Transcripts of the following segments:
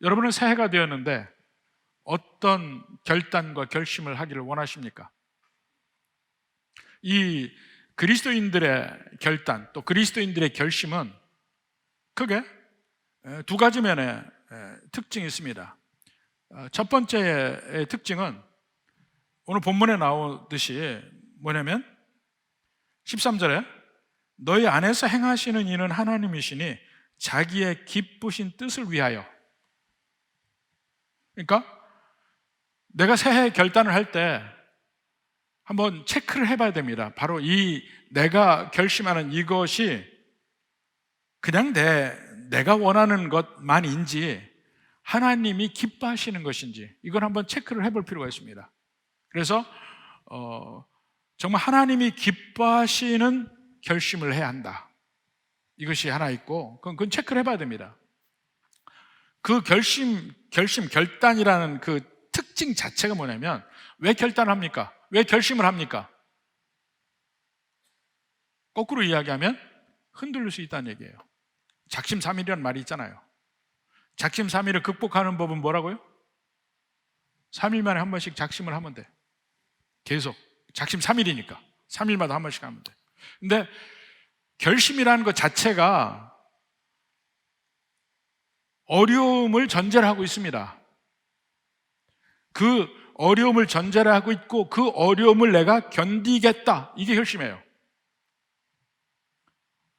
여러분은 새해가 되었는데 어떤 결단과 결심을 하기를 원하십니까? 이 그리스도인들의 결단, 또 그리스도인들의 결심은 크게 두 가지 면의 특징이 있습니다. 첫 번째의 특징은 오늘 본문에 나오듯이 뭐냐면 13절에 너희 안에서 행하시는 이는 하나님이시니 자기의 기쁘신 뜻을 위하여. 그러니까 내가 새해 결단을 할 때 한번 체크를 해봐야 됩니다. 바로 이 내가 결심하는 이것이 그냥 내가 원하는 것만인지 하나님이 기뻐하시는 것인지 이걸 한번 체크를 해볼 필요가 있습니다. 그래서 정말 하나님이 기뻐하시는 결심을 해야 한다, 이것이 하나 있고, 그건 체크를 해봐야 됩니다. 그 결단이라는 그 특징 자체가 뭐냐면, 왜 결단을 합니까? 왜 결심을 합니까? 거꾸로 이야기하면 흔들릴 수 있다는 얘기예요. 작심삼일이라는 말이 있잖아요. 작심삼일을 극복하는 법은 뭐라고요? 3일 만에 한 번씩 작심을 하면 돼. 계속 작심삼일이니까 3일마다 한 번씩 하면 돼. 근데 결심이라는 것 자체가 어려움을 전제로 하고 있습니다. 그 어려움을 전제로 하고 있고, 그 어려움을 내가 견디겠다, 이게 결심이에요.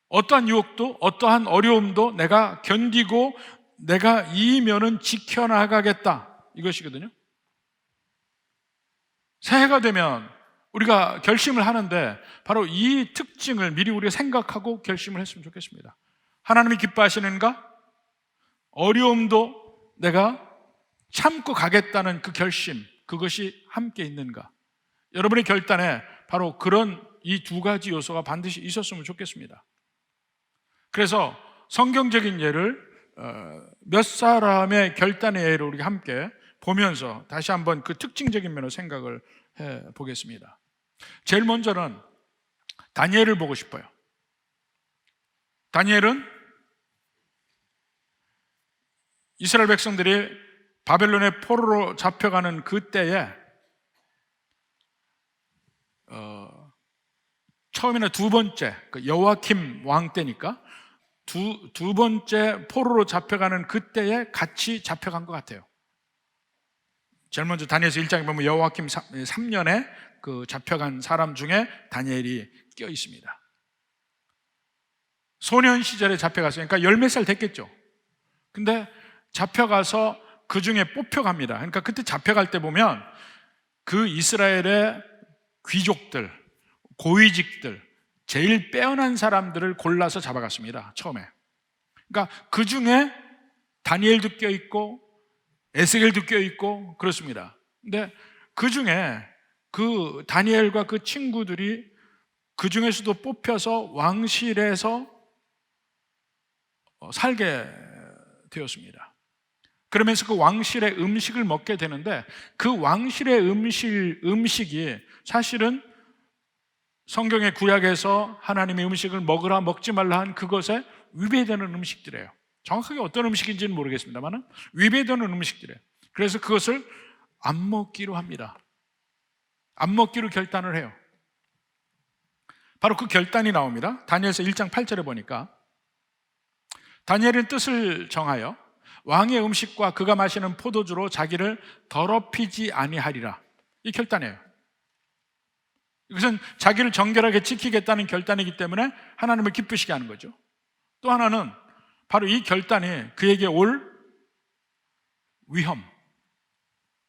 어떠한 유혹도 어떠한 어려움도 내가 견디고 내가 이 면은 지켜나가겠다, 이것이거든요. 새해가 되면 우리가 결심을 하는데 바로 이 특징을 미리 우리가 생각하고 결심을 했으면 좋겠습니다. 하나님이 기뻐하시는가? 어려움도 내가 참고 가겠다는 그 결심, 그것이 함께 있는가? 여러분의 결단에 바로 그런 이 두 가지 요소가 반드시 있었으면 좋겠습니다. 그래서 성경적인 예를 몇 사람의 결단의 예를 우리가 함께 보면서 다시 한번 그 특징적인 면을 생각을 해보겠습니다. 제일 먼저는 다니엘을 보고 싶어요. 다니엘은 이스라엘 백성들이 바벨론의 포로로 잡혀가는 그때에 처음이나 두 번째, 여호야김 왕 때니까 두 번째 포로로 잡혀가는 그때에 같이 잡혀간 것 같아요. 제일 먼저 다니엘서 1장에 보면 여호야김 3년에 그 잡혀간 사람 중에 다니엘이 껴 있습니다. 소년 시절에 잡혀갔으니까 열 몇 살 됐겠죠. 근데 잡혀가서 그 중에 뽑혀갑니다. 그러니까 그때 잡혀갈 때 보면 그 이스라엘의 귀족들, 고위직들, 제일 빼어난 사람들을 골라서 잡아갔습니다, 처음에. 그러니까 그 중에 다니엘도 껴있고 에스겔도 껴있고 그렇습니다. 근데 그 중에 그 다니엘과 그 친구들이 그 중에서도 뽑혀서 왕실에서 살게 되었습니다. 그러면서 그 왕실의 음식을 먹게 되는데, 그 왕실의 음식이 사실은 성경의 구약에서 하나님의 음식을 먹으라 먹지 말라 한 그것에 위배되는 음식들이에요. 정확하게 어떤 음식인지는 모르겠습니다만 위배되는 음식들이에요. 그래서 그것을 안 먹기로 합니다. 안 먹기로 결단을 해요. 바로 그 결단이 나옵니다. 다니엘서 1장 8절에 보니까 다니엘은 뜻을 정하여 왕의 음식과 그가 마시는 포도주로 자기를 더럽히지 아니하리라, 이 결단이에요. 이것은 자기를 정결하게 지키겠다는 결단이기 때문에 하나님을 기쁘시게 하는 거죠. 또 하나는 바로 이 결단이 그에게 올 위험,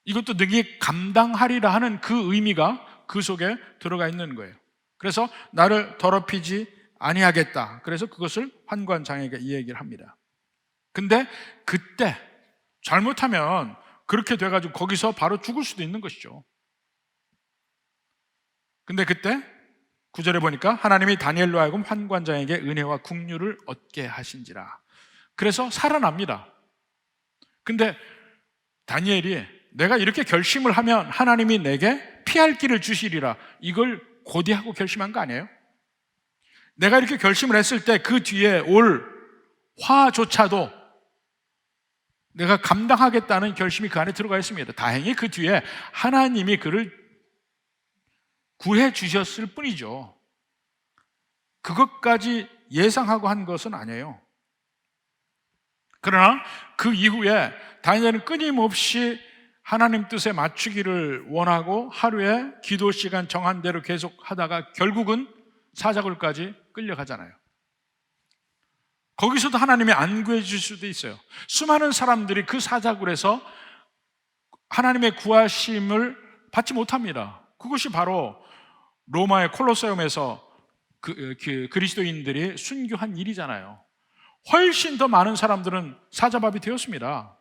이것도 능히 감당하리라 하는 그 의미가 그 속에 들어가 있는 거예요. 그래서 나를 더럽히지 아니하겠다, 그래서 그것을 환관장에게 이 얘기를 합니다. 근데 그때 잘못하면 그렇게 돼가지고 거기서 바로 죽을 수도 있는 것이죠. 근데 그때 9절에 보니까 하나님이 다니엘로 하여금 환관장에게 은혜와 긍휼을 얻게 하신지라, 그래서 살아납니다. 근데 다니엘이 내가 이렇게 결심을 하면 하나님이 내게 피할 길을 주시리라, 이걸 고대하고 결심한 거 아니에요? 내가 이렇게 결심을 했을 때 그 뒤에 올 화조차도 내가 감당하겠다는 결심이 그 안에 들어가 있습니다. 다행히 그 뒤에 하나님이 그를 구해 주셨을 뿐이죠. 그것까지 예상하고 한 것은 아니에요. 그러나 그 이후에 다니엘은 끊임없이 하나님 뜻에 맞추기를 원하고 하루에 기도 시간 정한 대로 계속 하다가 결국은 사자굴까지 끌려가잖아요. 거기서도 하나님이 안 구해줄 수도 있어요. 수많은 사람들이 그 사자굴에서 하나님의 구하심을 받지 못합니다. 그것이 바로 로마의 콜로세움에서 그리스도인들이 순교한 일이잖아요. 훨씬 더 많은 사람들은 사자밥이 되었습니다.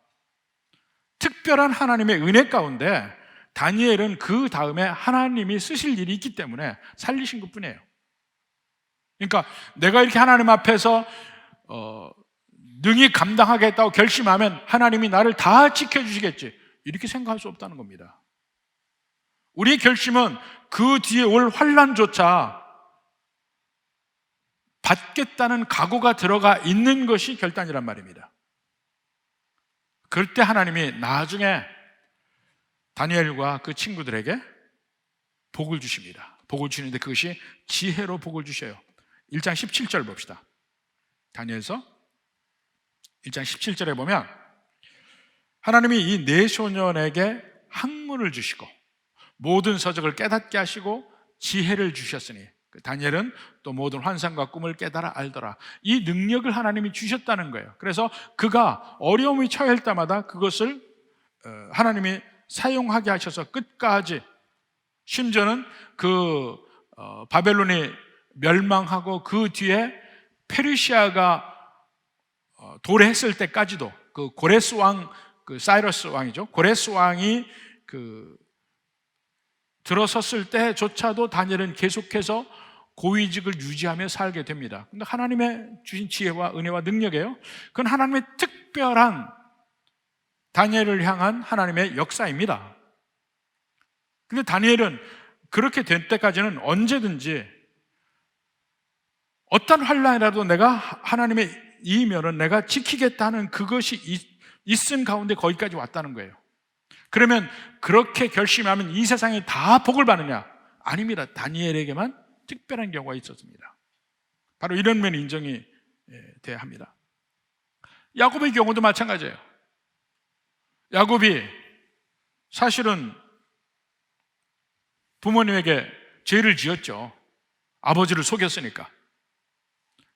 특별한 하나님의 은혜 가운데 다니엘은 그 다음에 하나님이 쓰실 일이 있기 때문에 살리신 것뿐이에요. 그러니까 내가 이렇게 하나님 앞에서 능히 감당하겠다고 결심하면 하나님이 나를 다 지켜주시겠지, 이렇게 생각할 수 없다는 겁니다. 우리의 결심은 그 뒤에 올 환난조차 받겠다는 각오가 들어가 있는 것이 결단이란 말입니다. 그럴 때 하나님이 나중에 다니엘과 그 친구들에게 복을 주십니다. 복을 주시는데 그것이 지혜로 복을 주셔요. 1장 17절 봅시다. 다니엘서 1장 17절에 보면 하나님이 이 네 소년에게 학문을 주시고 모든 서적을 깨닫게 하시고 지혜를 주셨으니, 다니엘은 또 모든 환상과 꿈을 깨달아 알더라. 이 능력을 하나님이 주셨다는 거예요. 그래서 그가 어려움이 처할 때마다 그것을 하나님이 사용하게 하셔서 끝까지, 심지어는 그 바벨론이 멸망하고 그 뒤에 페르시아가 도래했을 때까지도 그 고레스 왕, 그 사이러스 왕이죠. 고레스 왕이 들어섰을 때조차도 다니엘은 계속해서 고위직을 유지하며 살게 됩니다. 근데 하나님의 주신 지혜와 은혜와 능력이에요. 그건 하나님의 특별한 다니엘을 향한 하나님의 역사입니다. 근데 다니엘은 그렇게 될 때까지는 언제든지 어떤 환난이라도 내가 하나님의 이면은 내가 지키겠다는 그것이 있은 가운데 거기까지 왔다는 거예요. 그러면 그렇게 결심하면 이 세상에 다 복을 받느냐? 아닙니다. 다니엘에게만 특별한 경우가 있었습니다. 바로 이런 면이 인정이 돼야 합니다. 야곱의 경우도 마찬가지예요. 야곱이 사실은 부모님에게 죄를 지었죠. 아버지를 속였으니까.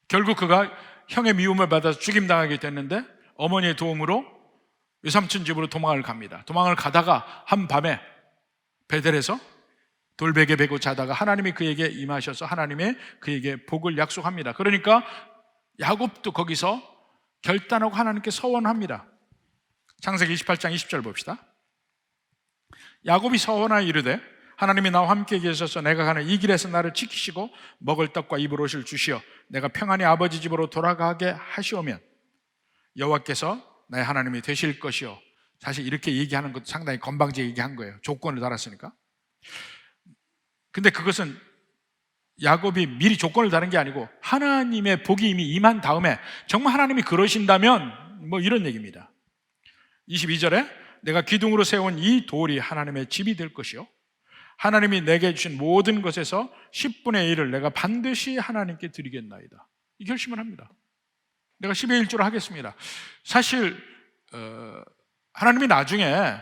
결국 그가 형의 미움을 받아서 죽임당하게 됐는데 어머니의 도움으로 외삼촌 집으로 도망을 갑니다. 도망을 가다가 한밤에 베델에서 돌베개 베고 자다가 하나님이 그에게 임하셔서 하나님의 그에게 복을 약속합니다. 그러니까 야곱도 거기서 결단하고 하나님께 서원합니다. 창세기 28장 20절 봅시다. 야곱이 서원하여 이르되 하나님이 나와 함께 계셔서 내가 가는 이 길에서 나를 지키시고 먹을 떡과 입을 옷을 주시어 내가 평안히 아버지 집으로 돌아가게 하시오면 여호와께서 나의 하나님이 되실 것이요. 사실 이렇게 얘기하는 것도 상당히 건방지게 얘기한 거예요. 조건을 달았으니까. 근데 그것은 야곱이 미리 조건을 다른 게 아니고 하나님의 복이 이미 임한 다음에 정말 하나님이 그러신다면 뭐 이런 얘기입니다. 22절에 내가 기둥으로 세운 이 돌이 하나님의 집이 될 것이요 하나님이 내게 주신 모든 것에서 10분의 1을 내가 반드시 하나님께 드리겠나이다. 이 결심을 합니다. 내가 10의 1조를 하겠습니다. 사실 하나님이 나중에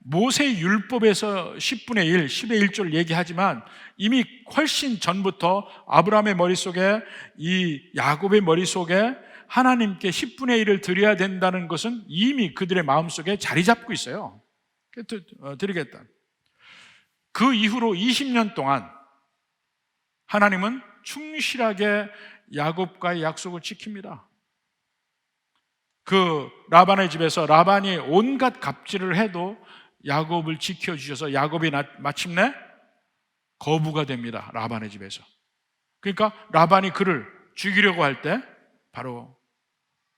모세의 율법에서 10분의 1, 10의 1조를 얘기하지만 이미 훨씬 전부터 아브라함의 머릿속에 이 야곱의 머릿속에 하나님께 10분의 1을 드려야 된다는 것은 이미 그들의 마음속에 자리 잡고 있어요. 드리겠다. 그 이후로 20년 동안 하나님은 충실하게 야곱과의 약속을 지킵니다. 그 라반의 집에서 라반이 온갖 갑질을 해도 야곱을 지켜주셔서 야곱이 마침내 거부가 됩니다. 라반의 집에서. 그러니까 라반이 그를 죽이려고 할 때 바로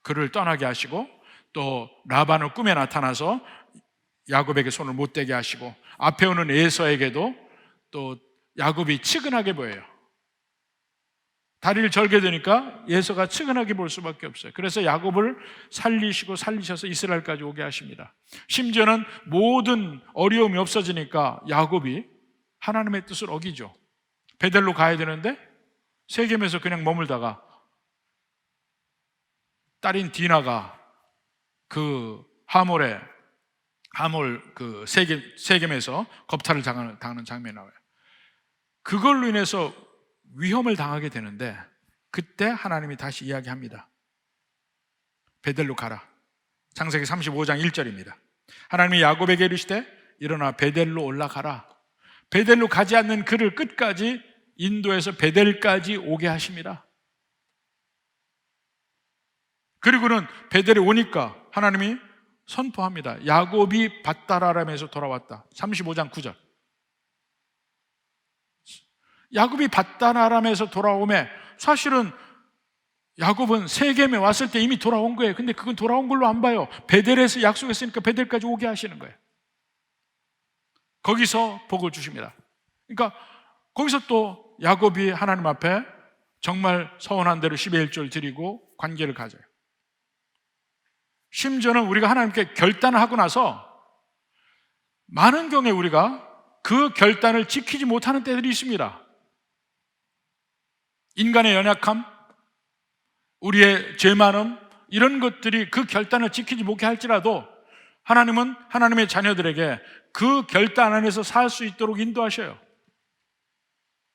그를 떠나게 하시고 또 라반을 꿈에 나타나서 야곱에게 손을 못 대게 하시고 앞에 오는 에서에게도 또 야곱이 측은하게 보여요. 다리를 절게 되니까 에서가 측은하게 볼 수밖에 없어요. 그래서 야곱을 살리셔서 이스라엘까지 오게 하십니다. 심지어는 모든 어려움이 없어지니까 야곱이 하나님의 뜻을 어기죠. 베델로 가야 되는데 세겜에서 그냥 머물다가 딸인 디나가 그 하몰 그 세겜에서 겁탈을 당하는 장면이 나와요. 그걸로 인해서 위험을 당하게 되는데 그때 하나님이 다시 이야기합니다. 베델로 가라. 창세기 35장 1절입니다. 하나님이 야곱에게 이르시되 일어나 베델로 올라가라. 베델로 가지 않는 그를 끝까지 인도에서 베델까지 오게 하십니다. 그리고는 베델에 오니까 하나님이 선포합니다. 야곱이 밧다라람에서 돌아왔다. 35장 9절. 야곱이 밧다라람에서 돌아오매 사실은 야곱은 세겜에 왔을 때 이미 돌아온 거예요. 근데 그건 돌아온 걸로 안 봐요. 베델에서 약속했으니까 베델까지 오게 하시는 거예요. 거기서 복을 주십니다. 그러니까 거기서 또 야곱이 하나님 앞에 정말 서원한 대로 10의 1조를 드리고 관계를 가져요. 심지어는 우리가 하나님께 결단을 하고 나서 많은 경우에 우리가 그 결단을 지키지 못하는 때들이 있습니다. 인간의 연약함, 우리의 죄 많음, 이런 것들이 그 결단을 지키지 못해 할지라도 하나님은 하나님의 자녀들에게 그 결단 안에서 살 수 있도록 인도하셔요.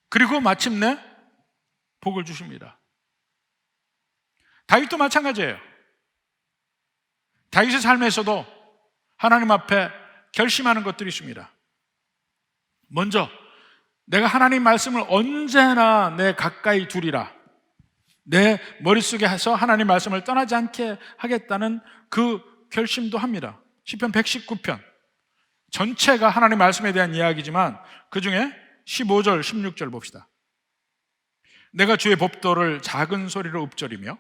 그리고 마침내 복을 주십니다. 다윗도 마찬가지예요. 다윗의 삶에서도 하나님 앞에 결심하는 것들이 있습니다. 먼저 내가 하나님 말씀을 언제나 내 가까이 두리라. 내 머릿속에 해서 하나님 말씀을 떠나지 않게 하겠다는 그 결심도 합니다. 시편 119편 전체가 하나님 말씀에 대한 이야기지만 그 중에 15절, 16절 봅시다. 내가 주의 법도를 작은 소리로 읊조리며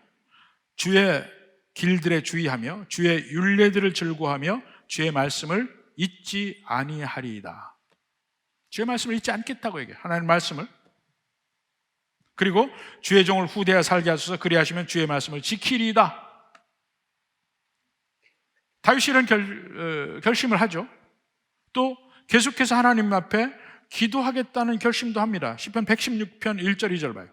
주의 길들에 주의하며 주의 율례들을 즐거워하며 주의 말씀을 잊지 아니하리이다. 주의 말씀을 잊지 않겠다고 얘기해요. 하나님 말씀을. 그리고 주의 종을 후대하 살게 하소서 그리하시면 주의 말씀을 지키리이다. 다윗이 이런 결심을 하죠. 또 계속해서 하나님 앞에 기도하겠다는 결심도 합니다. 시편 116편 1절 2절 봐요.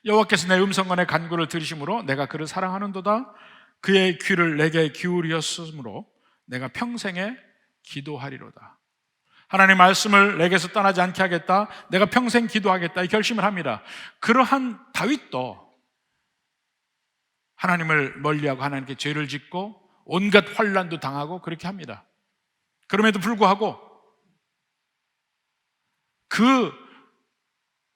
여호와께서 내 음성과 내 간구를 들으심으로 내가 그를 사랑하는도다. 그의 귀를 내게 기울이었으므로 내가 평생에 기도하리로다. 하나님 말씀을 내게서 떠나지 않게 하겠다. 내가 평생 기도하겠다. 이 결심을 합니다. 그러한 다윗도 하나님을 멀리하고 하나님께 죄를 짓고 온갖 환난도 당하고 그렇게 합니다. 그럼에도 불구하고 그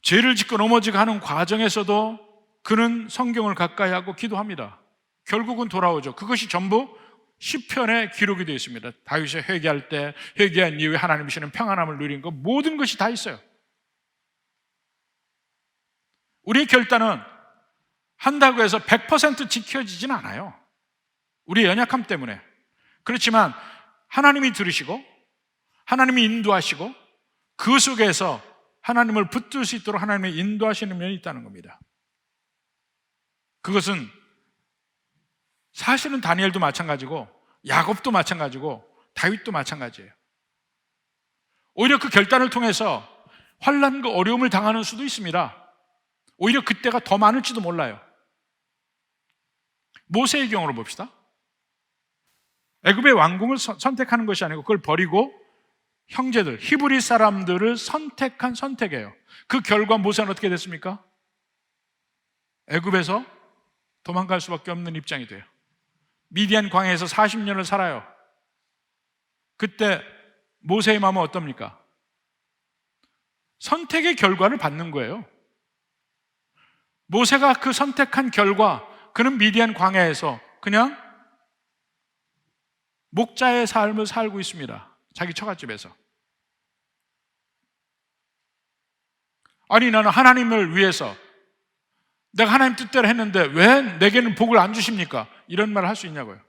죄를 짓고 넘어지고 하는 과정에서도 그는 성경을 가까이 하고 기도합니다. 결국은 돌아오죠. 그것이 전부 시편에 기록이 되어 있습니다. 다윗이 회개할 때, 회개한 이후에 하나님 주시는 평안함을 누린 것, 모든 것이 다 있어요. 우리의 결단은 한다고 해서 100% 지켜지진 않아요. 우리의 연약함 때문에. 그렇지만 하나님이 들으시고 하나님이 인도하시고 그 속에서 하나님을 붙들 수 있도록 하나님의 인도하시는 면이 있다는 겁니다. 그것은 사실은 다니엘도 마찬가지고 야곱도 마찬가지고 다윗도 마찬가지예요. 오히려 그 결단을 통해서 환난과 어려움을 당하는 수도 있습니다. 오히려 그때가 더 많을지도 몰라요. 모세의 경우를 봅시다. 애굽의 왕궁을 선택하는 것이 아니고 그걸 버리고 형제들, 히브리 사람들을 선택한 선택이에요. 그 결과 모세는 어떻게 됐습니까? 애굽에서 도망갈 수밖에 없는 입장이 돼요. 미디안 광야에서 40년을 살아요. 그때 모세의 마음은 어떻습니까? 선택의 결과를 받는 거예요. 모세가 그 선택한 결과, 그는 미디안 광야에서 그냥 목자의 삶을 살고 있습니다. 자기 처갓집에서. 아니, 나는 하나님을 위해서 내가 하나님 뜻대로 했는데 왜 내게는 복을 안 주십니까? 이런 말을 할 수 있냐고요.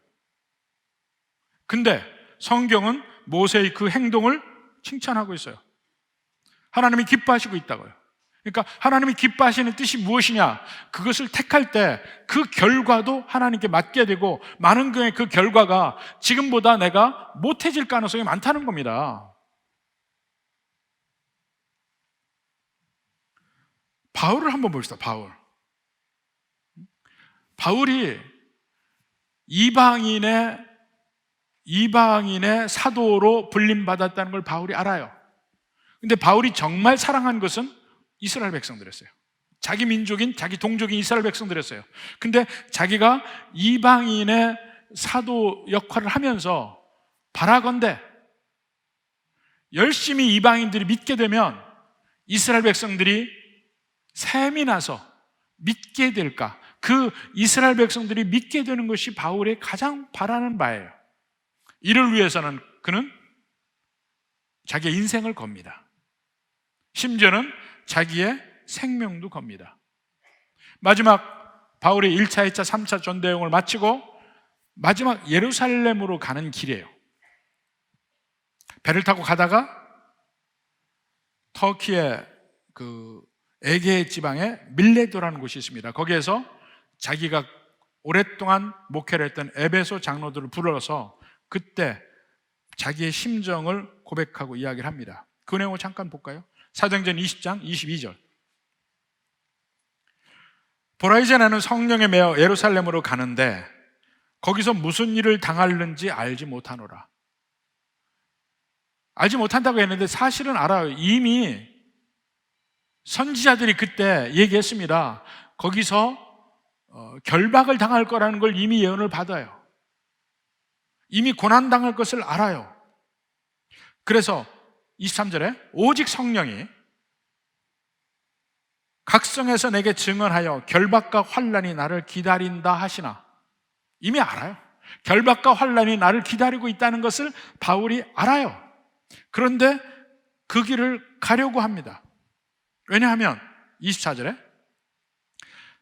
근데 성경은 모세의 그 행동을 칭찬하고 있어요. 하나님이 기뻐하시고 있다고요. 그러니까 하나님이 기뻐하시는 뜻이 무엇이냐, 그것을 택할 때 그 결과도 하나님께 맡게 되고, 많은 경우에 그 결과가 지금보다 내가 못해질 가능성이 많다는 겁니다. 바울을 한번 봅시다. 바울이 이방인의 사도로 불림받았다는 걸 바울이 알아요. 근데 바울이 정말 사랑한 것은 이스라엘 백성들이었어요. 자기 민족인, 자기 동족인 이스라엘 백성들이었어요. 근데 자기가 이방인의 사도 역할을 하면서 바라건대 열심히 이방인들이 믿게 되면 이스라엘 백성들이 셈이 나서 믿게 될까? 그 이스라엘 백성들이 믿게 되는 것이 바울의 가장 바라는 바예요. 이를 위해서는 그는 자기의 인생을 겁니다. 심지어는 자기의 생명도 겁니다. 마지막 바울의 1차, 2차, 3차 전도여행을 마치고 마지막 예루살렘으로 가는 길이에요. 배를 타고 가다가 터키의 그 에게 지방에 밀레도라는 곳이 있습니다. 거기에서 자기가 오랫동안 목회를 했던 에베소 장로들을 불러서 그때 자기의 심정을 고백하고 이야기를 합니다. 그 내용을 잠깐 볼까요? 사도행전 20장 22절. 보라, 이제 나는 성령에 매어 예루살렘으로 가는데 거기서 무슨 일을 당하는지 알지 못하노라. 알지 못한다고 했는데 사실은 알아요. 이미 선지자들이 그때 얘기했습니다. 거기서 결박을 당할 거라는 걸 이미 예언을 받아요. 이미 고난당할 것을 알아요. 그래서 23절에 오직 성령이 각성에서 내게 증언하여 결박과 환난이 나를 기다린다 하시나. 이미 알아요. 결박과 환난이 나를 기다리고 있다는 것을 바울이 알아요. 그런데 그 길을 가려고 합니다. 왜냐하면 24절에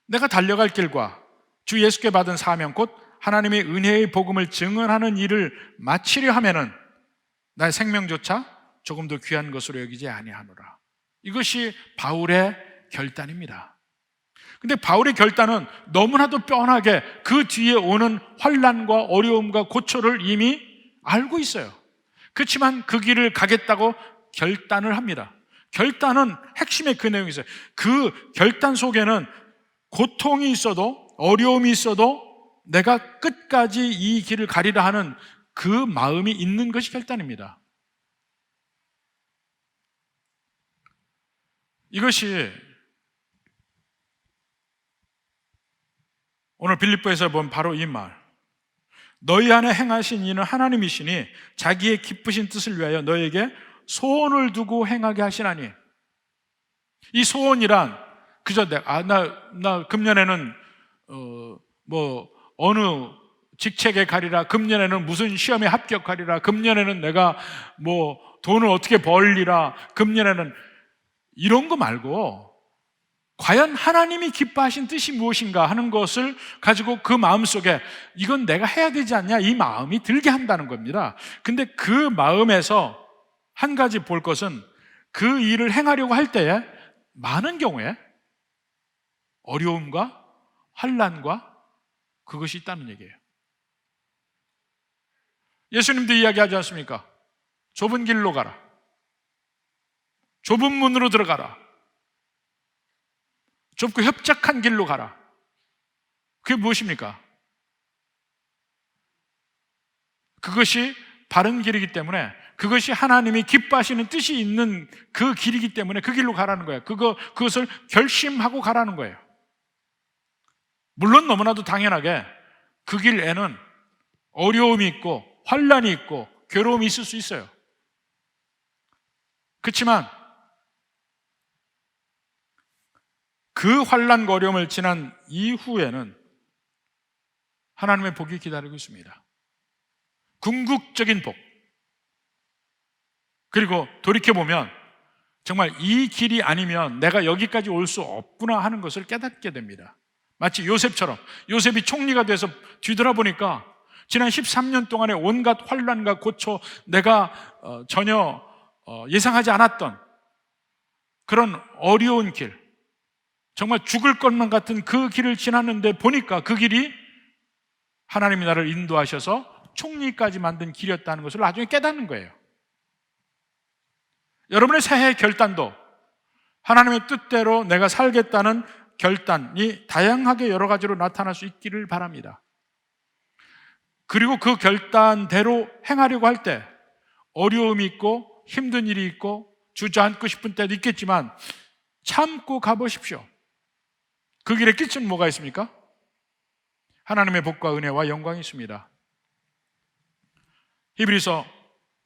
내가 달려갈 길과 주 예수께 받은 사명 곧 하나님의 은혜의 복음을 증언하는 일을 마치려 하면은 나의 생명조차 조금 더 귀한 것으로 여기지 아니하노라. 이것이 바울의 결단입니다. 근데 바울의 결단은 너무나도 뻔하게 그 뒤에 오는 환난과 어려움과 고초를 이미 알고 있어요. 그렇지만 그 길을 가겠다고 결단을 합니다. 결단은 핵심의 그 내용이 있어요. 그 결단 속에는 고통이 있어도 어려움이 있어도 내가 끝까지 이 길을 가리라 하는 그 마음이 있는 것이 결단입니다. 이것이 오늘 빌립보에서 본 바로 이 말, 너희 안에 행하신 이는 하나님이시니 자기의 기쁘신 뜻을 위하여 너에게 소원을 두고 행하게 하시나니. 이 소원이란 그저 나 금년에는 어느 직책에 가리라, 금년에는 무슨 시험에 합격하리라, 금년에는 내가 돈을 어떻게 벌리라, 금년에는 이런 거 말고 과연 하나님이 기뻐하신 뜻이 무엇인가 하는 것을 가지고 그 마음속에 이건 내가 해야 되지 않냐, 이 마음이 들게 한다는 겁니다. 근데 그 마음에서 한 가지 볼 것은 그 일을 행하려고 할 때에 많은 경우에 어려움과 환난과 그것이 있다는 얘기예요. 예수님도 이야기하지 않습니까? 좁은 길로 가라, 좁은 문으로 들어가라, 좁고 협착한 길로 가라. 그게 무엇입니까? 그것이 바른 길이기 때문에, 그것이 하나님이 기뻐하시는 뜻이 있는 그 길이기 때문에 그 길로 가라는 거예요. 그것을 결심하고 가라는 거예요. 물론 너무나도 당연하게 그 길에는 어려움이 있고 환난이 있고 괴로움이 있을 수 있어요. 그렇지만 그 환난과 어려움을 지난 이후에는 하나님의 복이 기다리고 있습니다. 궁극적인 복. 그리고 돌이켜보면 정말 이 길이 아니면 내가 여기까지 올 수 없구나 하는 것을 깨닫게 됩니다. 마치 요셉처럼, 요셉이 총리가 돼서 뒤돌아보니까 지난 13년 동안의 온갖 환난과 고초, 내가 전혀 예상하지 않았던 그런 어려운 길, 정말 죽을 것만 같은 그 길을 지났는데 보니까 그 길이 하나님이 나를 인도하셔서 총리까지 만든 길이었다는 것을 나중에 깨닫는 거예요. 여러분의 새해 결단도 하나님의 뜻대로 내가 살겠다는 결단이 다양하게 여러 가지로 나타날 수 있기를 바랍니다. 그리고 그 결단대로 행하려고 할 때 어려움이 있고 힘든 일이 있고 주저앉고 싶은 때도 있겠지만 참고 가보십시오. 그 길에 끝은 뭐가 있습니까? 하나님의 복과 은혜와 영광이 있습니다. 히브리서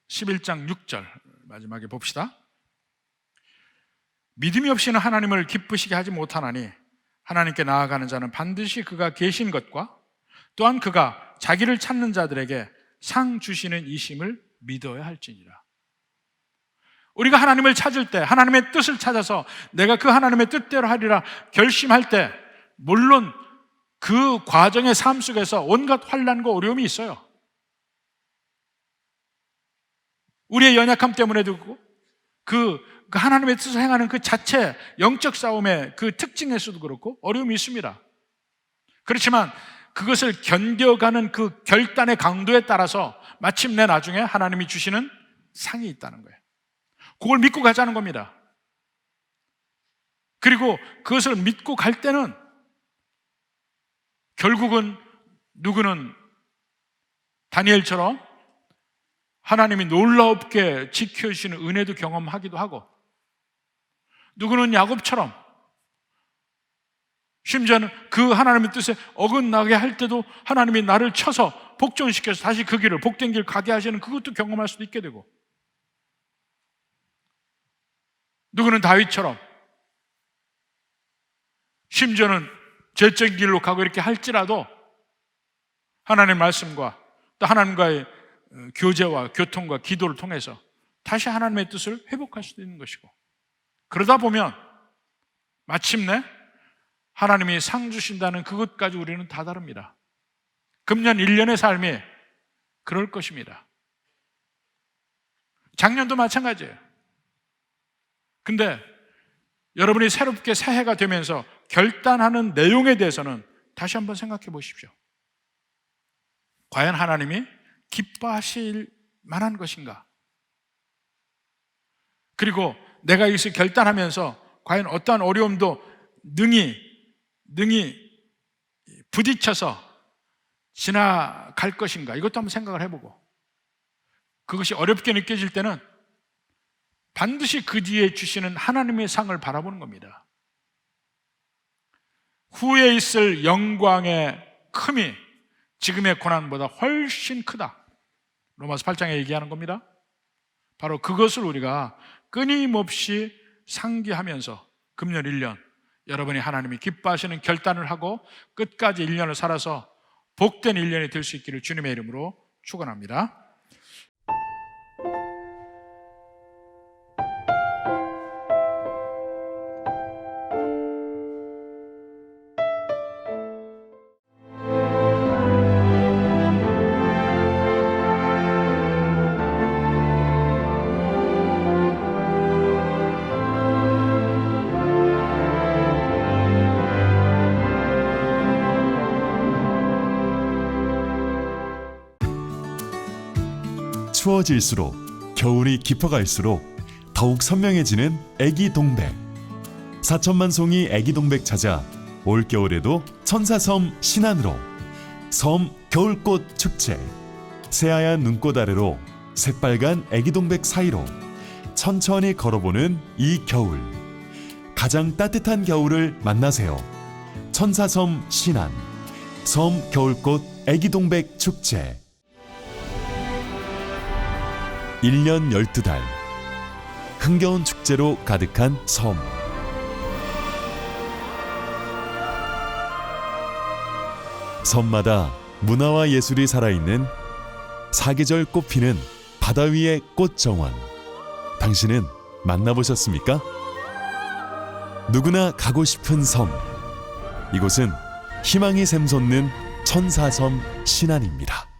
11장 6절 마지막에 봅시다. 믿음이 없이는 하나님을 기쁘시게 하지 못하나니 하나님께 나아가는 자는 반드시 그가 계신 것과 또한 그가 자기를 찾는 자들에게 상 주시는 이심을 믿어야 할지니라. 우리가 하나님을 찾을 때, 하나님의 뜻을 찾아서 내가 그 하나님의 뜻대로 하리라 결심할 때, 물론 그 과정의 삶 속에서 온갖 환난과 어려움이 있어요. 우리의 연약함 때문에도 그렇고 그 하나님의 뜻을 행하는 그 자체 영적 싸움의 그 특징에서도 그렇고 어려움이 있습니다. 그렇지만 그것을 견뎌가는 그 결단의 강도에 따라서 마침내 나중에 하나님이 주시는 상이 있다는 거예요. 그걸 믿고 가자는 겁니다. 그리고 그것을 믿고 갈 때는 결국은 누구는 다니엘처럼 하나님이 놀랍게 지켜주시는 은혜도 경험하기도 하고, 누구는 야곱처럼 심지어는 그 하나님의 뜻에 어긋나게 할 때도 하나님이 나를 쳐서 복종시켜서 다시 그 길을 복된 길 가게 하시는 그것도 경험할 수도 있게 되고, 누구는 다윗처럼 심지어는 죄적인 길로 가고 이렇게 할지라도 하나님의 말씀과 또 하나님과의 교제와 교통과 기도를 통해서 다시 하나님의 뜻을 회복할 수도 있는 것이고, 그러다 보면 마침내 하나님이 상 주신다는 그것까지 우리는 다 다릅니다. 금년 1년의 삶이 그럴 것입니다. 작년도 마찬가지예요. 근데 여러분이 새롭게 새해가 되면서 결단하는 내용에 대해서는 다시 한번 생각해 보십시오. 과연 하나님이 기뻐하실 만한 것인가? 그리고 내가 이것을 결단하면서 과연 어떠한 어려움도 능히 부딪혀서 지나갈 것인가? 이것도 한번 생각을 해보고, 그것이 어렵게 느껴질 때는 반드시 그 뒤에 주시는 하나님의 상을 바라보는 겁니다. 후에 있을 영광의 큼이 지금의 고난보다 훨씬 크다. 로마서 8장에 얘기하는 겁니다. 바로 그것을 우리가 끊임없이 상기하면서 금년 1년 여러분이 하나님이 기뻐하시는 결단을 하고 끝까지 1년을 살아서 복된 1년이 될 수 있기를 주님의 이름으로 축원합니다. 추워질수록 겨울이 깊어갈수록 더욱 선명해지는 애기 동백. 4천만 송이 애기 동백 찾아 올겨울에도 천사섬 신안으로 섬 겨울꽃 축제. 새하얀 눈꽃 아래로 새빨간 애기 동백 사이로 천천히 걸어보는 이 겨울. 가장 따뜻한 겨울을 만나세요. 천사섬 신안 섬 겨울꽃 애기 동백 축제. 1년 12달 흥겨운 축제로 가득한 섬. 섬마다 문화와 예술이 살아있는 사계절 꽃피는 바다 위의 꽃정원. 당신은 만나보셨습니까? 누구나 가고 싶은 섬. 이곳은 희망이 샘솟는 천사섬 신안입니다.